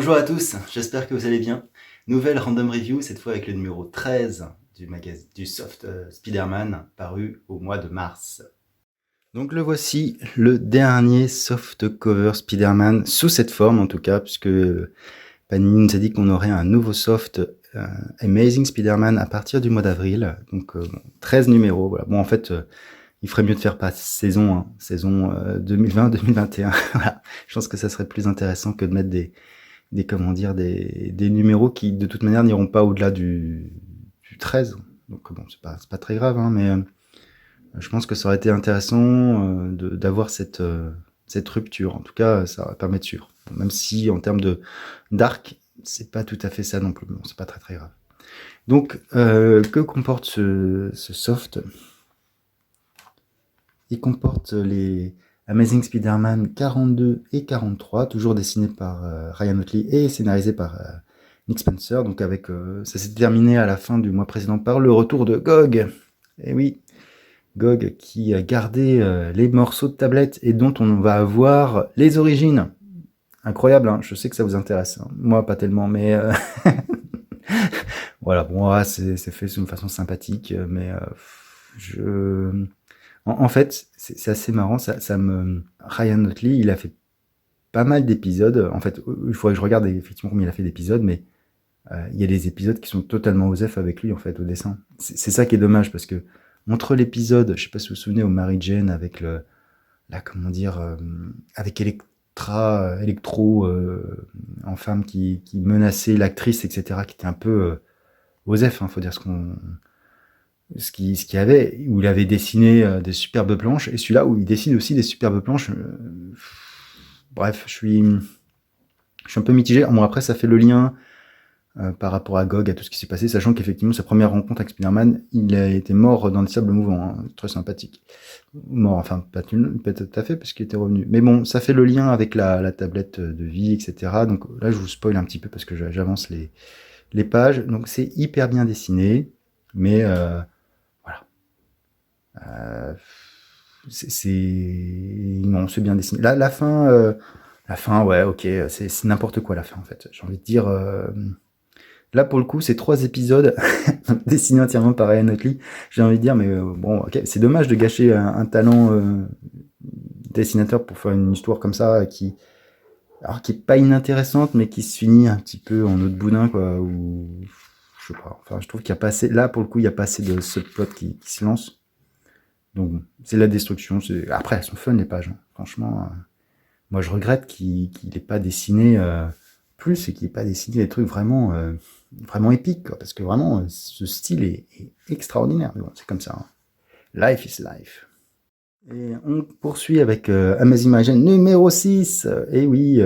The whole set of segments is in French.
Bonjour à tous, j'espère que vous allez bien. Nouvelle random review, cette fois avec le numéro 13 du soft Spider-Man paru au mois de mars. Donc le voici, le dernier soft cover Spider-Man, sous cette forme en tout cas, puisque Panini nous a dit qu'on aurait un nouveau soft Amazing Spider-Man à partir du mois d'avril. Donc 13 numéros, voilà. Bon en fait, il ferait mieux de faire pas saison, hein, saison 2020-2021. Voilà. Je pense que ça serait plus intéressant que de mettre des numéros qui de toute manière n'iront pas au-delà du 13. Donc bon, c'est pas très grave, hein, mais je pense que ça aurait été intéressant d'avoir cette rupture. En tout cas, ça va permettre de suivre. Même si en termes de d'arc, c'est pas tout à fait ça non plus. Bon, c'est pas très très grave. Donc, que comporte ce soft? Il comporte les Amazing Spider-Man 42 et 43, toujours dessinés par Ryan Ottley et scénarisés par Nick Spencer. Donc ça s'est terminé à la fin du mois précédent par le retour de Gog. Et oui, Gog qui a gardé les morceaux de tablette et dont on va avoir les origines. Incroyable, hein, je sais que ça vous intéresse. Hein. Moi, pas tellement, mais voilà, bon, c'est fait d'une façon sympathique, mais en fait, c'est assez marrant, Ryan Ottley, il a fait pas mal d'épisodes. En fait, il faudrait que je regarde effectivement combien il a fait d'épisodes, mais il y a des épisodes qui sont totalement OSEF avec lui, en fait, au dessin. C'est ça qui est dommage, parce que entre l'épisode, je sais pas si vous vous souvenez, au Mary Jane, avec avec Electro, en femme qui menaçait l'actrice, etc., qui était un peu OSEF, hein, faut dire ce qu'il y avait, où il avait dessiné des superbes planches, et celui-là où il dessine aussi des superbes planches. Bref, je suis un peu mitigé. Bon, après, ça fait le lien par rapport à Gog, à tout ce qui s'est passé, sachant qu'effectivement, sa première rencontre avec Spider-Man, il a été mort dans le sable mouvant, hein, très sympathique. Mort, enfin, pas tout à fait, parce qu'il était revenu. Mais bon, ça fait le lien avec la tablette de vie, etc. Donc là, je vous spoil un petit peu, parce que j'avance les pages. Donc c'est hyper bien dessiné, mais voilà. Non, c'est bien dessiné. La fin, ouais, ok, c'est n'importe quoi la fin en fait. J'ai envie de dire, là pour le coup, c'est 3 épisodes dessinés entièrement par Ryan Ottley. J'ai envie de dire, mais bon, ok, c'est dommage de gâcher un talent dessinateur pour faire une histoire comme ça alors qui est pas inintéressante, mais qui se finit un petit peu en autre boudin quoi. Ou je sais pas. Enfin, je trouve qu'il y a pas assez. Là pour le coup, il y a pas assez de subplot qui se lance. Donc c'est la destruction. Après, elles sont fun les pages. Hein. Franchement, moi je regrette qu'il n'ait pas dessiné plus et qu'il n'ait pas dessiné des trucs vraiment épiques. Quoi, parce que vraiment, ce style est extraordinaire. Mais bon, c'est comme ça. Hein. Life is life. Et on poursuit avec Amazing Mary Jane numéro 6. Et oui,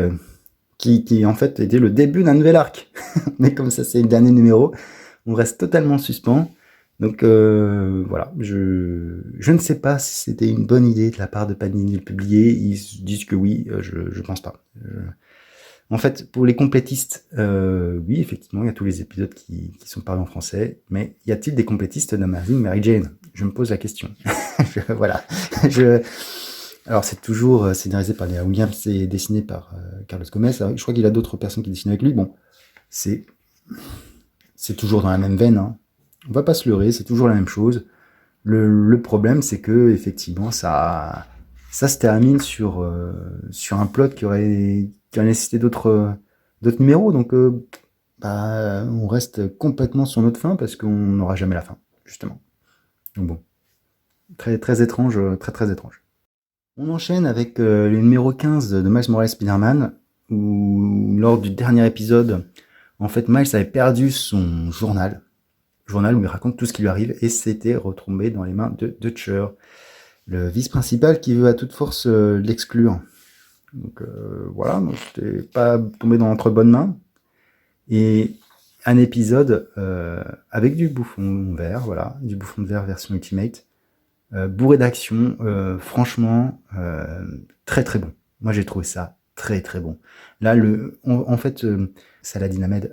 qui en fait était le début d'un nouvel arc. Mais comme ça c'est le dernier numéro, on reste totalement suspens. Donc voilà, je ne sais pas si c'était une bonne idée de la part de Panini de le publier. Ils disent que oui, je pense pas. En fait, pour les complétistes, oui, effectivement, il y a tous les épisodes qui sont parlés en français, mais y a-t-il des complétistes d'Amazing Mary Jane? Je me pose la question. Voilà. Alors c'est toujours scénarisé par Léa Williams et dessiné par Carlos Gomez. Alors, je crois qu'il a d'autres personnes qui dessinent avec lui. Bon, c'est toujours dans la même veine. Hein. On va pas se leurrer, c'est toujours la même chose. Le problème, c'est que effectivement, ça se termine sur un plot qui aurait nécessité d'autres numéros. Donc, on reste complètement sur notre fin parce qu'on n'aura jamais la fin, justement. Donc bon, très très étrange, très très étrange. On enchaîne avec le numéro 15 de Miles Morales Spider-Man, où lors du dernier épisode, en fait, Miles avait perdu son journal où il raconte tout ce qui lui arrive, et c'était retombé dans les mains de Dutcher, le vice-principal qui veut à toute force l'exclure. Donc voilà, donc c'était pas tombé dans entre bonnes mains. Et un épisode avec du bouffon vert, voilà, du bouffon vert version Ultimate, bourré d'action, franchement, très très bon. Moi j'ai trouvé ça très très bon. Là, en fait, Saladin Ahmed,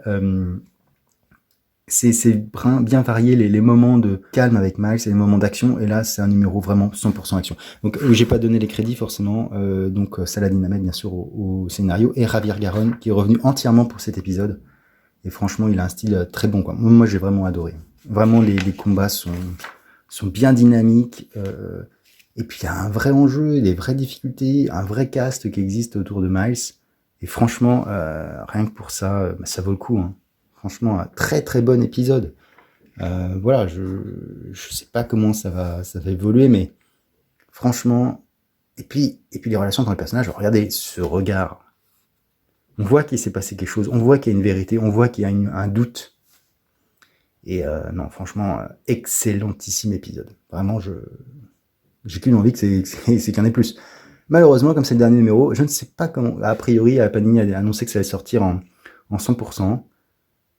c'est bien varié les moments de calme avec Miles et les moments d'action, et là c'est un numéro vraiment 100% action. Donc j'ai pas donné les crédits forcément, donc Saladin Ahmed bien sûr au scénario, et Javier Garron qui est revenu entièrement pour cet épisode, et franchement il a un style très bon quoi. Moi j'ai vraiment adoré. Vraiment les combats sont bien dynamiques, et puis il y a un vrai enjeu, des vraies difficultés, un vrai cast qui existe autour de Miles, et franchement rien que pour ça, ça vaut le coup hein. Franchement, un très très bon épisode. Voilà, je sais pas comment ça va évoluer, mais franchement, et puis les relations entre les personnages, regardez ce regard. On voit qu'il s'est passé quelque chose, on voit qu'il y a une vérité, on voit qu'il y a un doute. Et non, franchement, excellentissime épisode. Vraiment, j'ai qu'une envie que c'est qu'il y en ait plus. Malheureusement, comme c'est le dernier numéro, je ne sais pas comment. A priori, Panini a annoncé que ça allait sortir en 100%.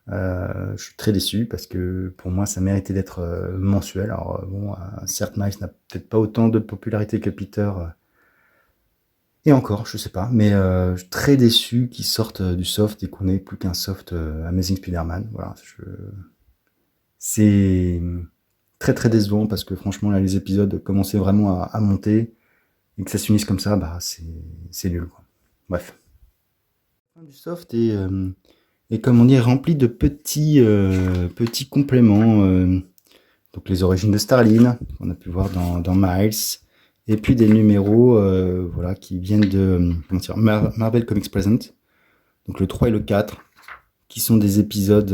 Je suis très déçu parce que pour moi ça méritait d'être mensuel. Alors bon, certes Miles n'a peut-être pas autant de popularité que Peter, et encore je sais pas, mais je suis très déçu qu'ils sortent du soft et qu'on ait plus qu'un soft Amazing Spider-Man. Voilà, c'est très très décevant parce que franchement là les épisodes commençaient vraiment à monter, et que ça s'unisse comme ça, bah c'est nul quoi. Bref. La fin du soft et comme on dit, rempli de petits compléments. Donc les origines de Starlin, qu'on a pu voir dans Miles, et puis des numéros voilà, qui viennent de Marvel Comics Present, donc le 3 et le 4, qui sont des épisodes...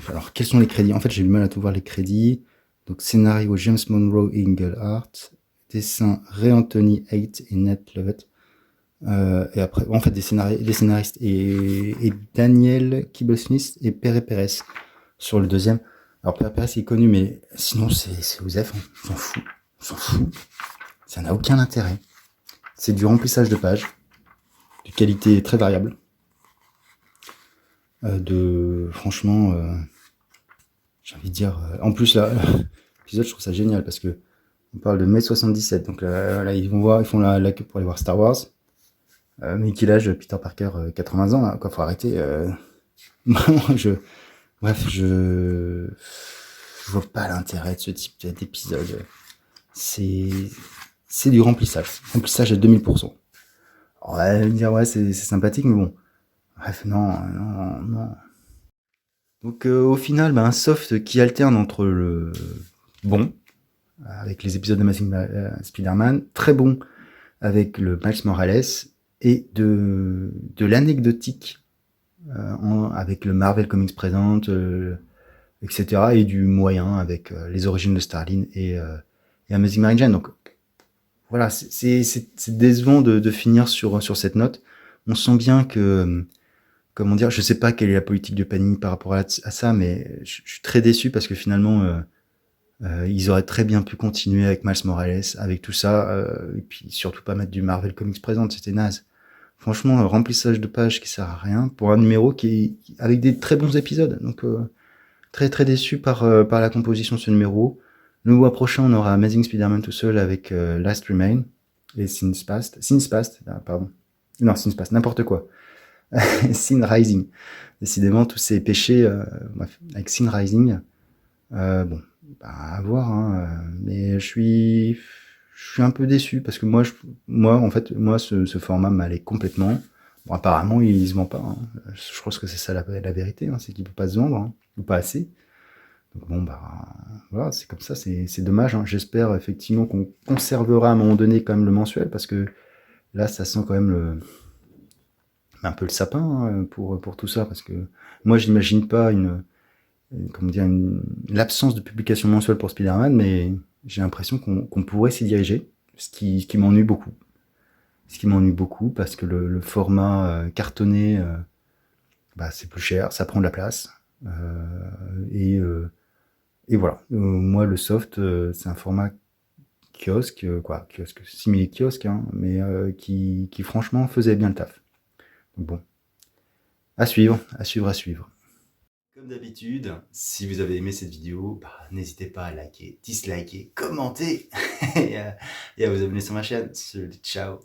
alors quels sont les crédits? En fait j'ai du mal à tout voir les crédits. Donc scénario James Monroe et Engelhardt, dessin Ray Anthony Haight et Ned Lovett. Et après, en fait, des scénaristes et Daniel Kibble-Smith et Pere Perez sur le deuxième. Alors, Pere Perez est connu, mais sinon, c'est Osef, hein. On s'en fout. Ça n'a aucun intérêt. C'est du remplissage de pages, de qualité très variable. Franchement, j'ai envie de dire, en plus, là, l'épisode, je trouve ça génial parce que on parle de mai 77. Donc là, ils font la queue pour aller voir Star Wars. Mais quel âge Peter Parker 80 ans, là, quoi, faut arrêter. Vraiment, je vois pas l'intérêt de ce type d'épisode. C'est du remplissage à 2000%. On va dire ouais c'est sympathique, mais bon. Bref, non. Donc au final, un soft qui alterne entre le bon, avec les épisodes d'Amazing Spider-Man, très bon avec le Miles Morales, et de l'anecdotique avec le Marvel Comics Present, etc. et du moyen avec les origines de Starlin et Amazing Mary Jane. Donc voilà, c'est décevant de finir sur cette note. On sent bien que, comment dire, je sais pas quelle est la politique de Panini par rapport à ça, mais je suis très déçu parce que finalement ils auraient très bien pu continuer avec Miles Morales, avec tout ça, et puis surtout pas mettre du Marvel Comics Present, c'était naze. Franchement, remplissage de pages qui sert à rien pour un numéro avec des très bons épisodes. Donc très très déçu par la composition de ce numéro. Le mois prochain, on aura Amazing Spider-Man tout seul avec Last Remain et Sins Past, pardon. Non, Sins Past, n'importe quoi. Sin Rising. Décidément, tous ces péchés, bref, avec Sin Rising. Bon, bah, à voir, hein, mais je suis un peu déçu parce que en fait, ce format m'allait complètement. Bon, apparemment, il se vend pas, hein. Je pense que c'est ça la vérité, hein, c'est qu'il peut pas se vendre, hein, ou pas assez. Donc bon, bah voilà, c'est comme ça, c'est dommage, hein. J'espère effectivement qu'on conservera à un moment donné quand même le mensuel, parce que là, ça sent quand même un peu le sapin, hein, pour tout ça, parce que moi, j'imagine pas l'absence de publication mensuelle pour Spider-Man, mais j'ai l'impression qu'on pourrait s'y diriger, ce qui m'ennuie beaucoup. Ce qui m'ennuie beaucoup, parce que le format cartonné, bah, c'est plus cher, ça prend de la place. Et voilà. Moi, le soft, c'est un format kiosque, kiosque, simili kiosque, hein, mais qui franchement faisait bien le taf. Donc bon, à suivre. Comme d'habitude, si vous avez aimé cette vidéo, bah, n'hésitez pas à liker, disliker, commenter et à vous abonner sur ma chaîne. Ciao.